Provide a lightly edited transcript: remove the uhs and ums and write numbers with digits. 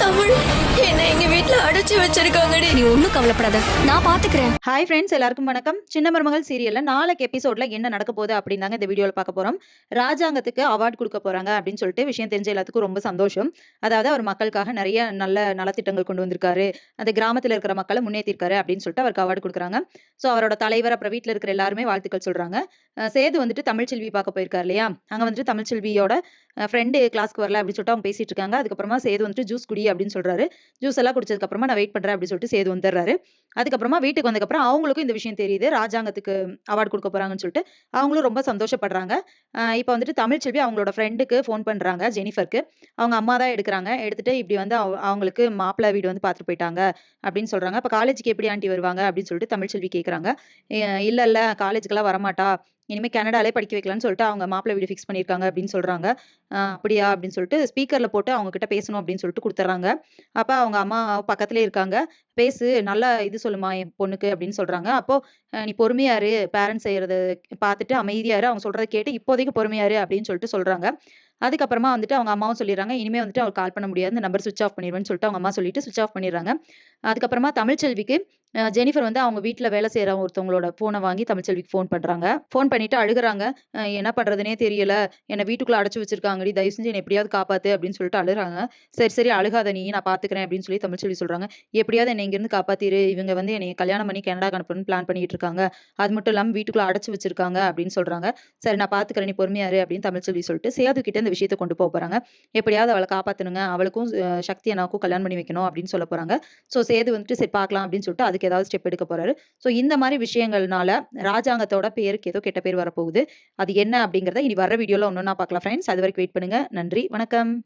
தமிழ் என்ன எங்க வீட்ல அடைச்சு வச்சிருக்காங்கடி. நீ ஒண்ணும் கவலைப்படாத, நான் பாத்துக்கிறேன். ஹாய் ஃப்ரெண்ட்ஸ், எல்லாருக்கும் வணக்கம். சின்ன மருமகள் சீரியல்ல நாளைக்கு எபிசோட்ல என்ன நடக்க போகுது அப்படின்னு தாங்க இந்த வீடியோல பார்க்க போறோம். ராஜாங்கத்துக்கு அவார்ட் கொடுக்க போறாங்க அப்படின்னு சொல்லிட்டு விஷயம் தெரிஞ்ச எல்லாத்துக்கும் ரொம்ப சந்தோஷம். அதாவது அவர் மக்களுக்காக நிறைய நல்ல நலத்திட்டங்கள் கொண்டு வந்திருக்காரு, அந்த கிராமத்துல இருக்கிற மக்களை முன்னேற்றிருக்காரு அப்படின்னு சொல்லிட்டு அவருக்கு அவார்டு கொடுக்குறாங்க. ஸோ அவரோட தலைவர் அப்புறம் வீட்டில் இருக்கிற எல்லாருமே வாழ்த்துக்கள் சொல்றாங்க. சேது வந்துட்டு தமிழ்ச்செல்வி பார்க்க போயிருக்காரு இல்லையா, அங்க வந்துட்டு தமிழ்ச்செல்வியோட ஃப்ரெண்டு கிளாஸ்க்கு வரல அப்படின்னு சொல்லிட்டு அவங்க பேசிட்டு இருக்காங்க. அதுக்கப்புறமா சேது வந்துட்டு ஜூஸ் குடி அப்படின்னு சொல்றாரு. ஜூஸ் எல்லாம் குடிச்சதுக்கு அப்புறமா நான் வெயிட் பண்றேன் அப்படின்னு சொல்லிட்டு சேது வந்துடுறாரு. அதுக்கப்புறமா வீட்டுக்கு வந்ததுக்கப்புறம் அவங்களுக்கும் இந்த விஷயம் தெரியுது, ராஜாங்கத்துக்கு அவார்டு கொடுக்க போறாங்கன்னு சொல்லிட்டு அவங்களும் ரொம்ப சந்தோஷப்படுறாங்க. இப்போ வந்துட்டு தமிழ்ச்செல்வி அவங்களோட ஃப்ரெண்டுக்கு ஃபோன் பண்றாங்க, ஜெனிஃபருக்கு. அவங்க அம்மா தான் எடுக்கிறாங்க. எடுத்துட்டு இப்படி வந்து அவங்களுக்கு மாப்பிள்ளை வீடு வந்து பார்த்துட்டு போயிட்டாங்க அப்படின்னு சொல்றாங்க. அப்ப காலேஜுக்கு எப்படி ஆண்டி வருவாங்க அப்படின்னு சொல்லிட்டு தமிழ்ச்செல்வி கேட்கறாங்க. இல்ல இல்ல காலேஜுக்கெல்லாம் வரமாட்டா, இனிமே கனடாலே படிக்க வைக்கலாம்னு சொல்லிட்டு அவங்க மாப்பிள்ளை வீடு ஃபிக்ஸ் பண்ணியிருக்காங்க அப்படின்னு சொல்றாங்க. அப்படியா அப்படின்னு சொல்லிட்டு ஸ்பீக்கர்ல போட்டு அவங்க கிட்ட பேசணும் அப்படின்னு சொல்லிட்டு கொடுத்துட்றாங்க. அப்ப அவங்க அம்மா பக்கத்துலயே இருக்காங்க. பேசு, நல்லா இது சொல்லுமா என் பொண்ணுக்கு அப்படின்னு சொல்றாங்க. அப்போ நீ பொறுமையா இரு, பேரண்ட்ஸ் செய்யறத பார்த்துட்டு அமைதியா இரு, அவங்க சொல்றதை கேட்டு இப்போதைக்கு பொறுமையா இரு அப்படின்னு சொல்லிட்டு சொல்றாங்க. அதுக்கப்புறமா வந்துட்டு அவங்க அம்மாவும் சொல்லிடுறாங்க, இனிமே வந்துட்டு அவர் கால் பண்ண முடியாது, இந்த நம்பர் சுவிச் ஆஃப் பண்ணிடுவேன்னு சொல்லிட்டு அவங்க அம்மா சொல்லிட்டு சுவிச் ஆஃப் பண்ணிடுறாங்க. அதுக்கப்புறமா தமிழ்ச்செல்விக்கு ஜெனிஃபர் வந்து அவங்க வீட்டுல வேலை செய்யற ஒருத்தவங்களோட போனை வாங்கி தமிழ்ச்செல்விக்கு ஃபோன் பண்றாங்க. ஃபோன் பண்ணிட்டு அழுகுறாங்க. என்ன பண்றதுனே தெரியல, என்னை வீட்டுக்குள்ள அடைச்சு வச்சிருக்காங்கடி, தயவு செஞ்சு என்னை எப்படியாவது காப்பாத்து அப்படின்னு சொல்லிட்டு அழுகுறாங்க. சரி சரி அழுகாத நீ, நான் பாத்துக்கிறேன் அப்படின்னு சொல்லி தமிழ்ச்செல்வி சொல்றாங்க. எப்படியாவது என்னை இங்கிருந்து காப்பாத்திரு, இவங்க வந்து என்னை கல்யாணம் பண்ணி கனடாக்கு அனுப்பணும்னு பிளான் பண்ணிட்டு இருக்காங்க, அது மட்டும் இல்லாம வீட்டுக்குள்ள அடைச்சு வச்சிருக்காங்க அப்படின்னு சொல்றாங்க. சரி நான் பாத்துக்கிறேன், நீ பொறுமையா இரு அப்படின்னு தமிழ்ச்செல்வி சொல்லிட்டு சேது கிட்ட இந்த விஷயத்தை கொண்டு போறாங்க. எப்படியாவது அவளை காப்பாத்தணுங்க, அவளுக்கும் சக்தி அண்ணாவுக்கும் கல்யாணம் பண்ணி வைக்கணும் அப்படின்னு சொல்ல போறாங்க. சோ சேது வந்துட்டு சரி பார்க்கலாம் அப்படின்னு சொல்லிட்டு அதுக்கு ஏதாவது ஸ்டெப் எடுக்க போறாரு. சோ இந்த மாதிரி விஷயங்கள்னால ராஜாங்கத்தோட பேருக்கு ஏதோ கெட்ட பேர் வரப்போகுது. அது என்ன அப்படிங்கறத இனி வர வீடியோல ஒன்னொன்னா பார்க்கலாம் ஃப்ரெண்ட்ஸ். அது வரைக்கும் வெயிட் பண்ணுங்க. நன்றி, வணக்கம்.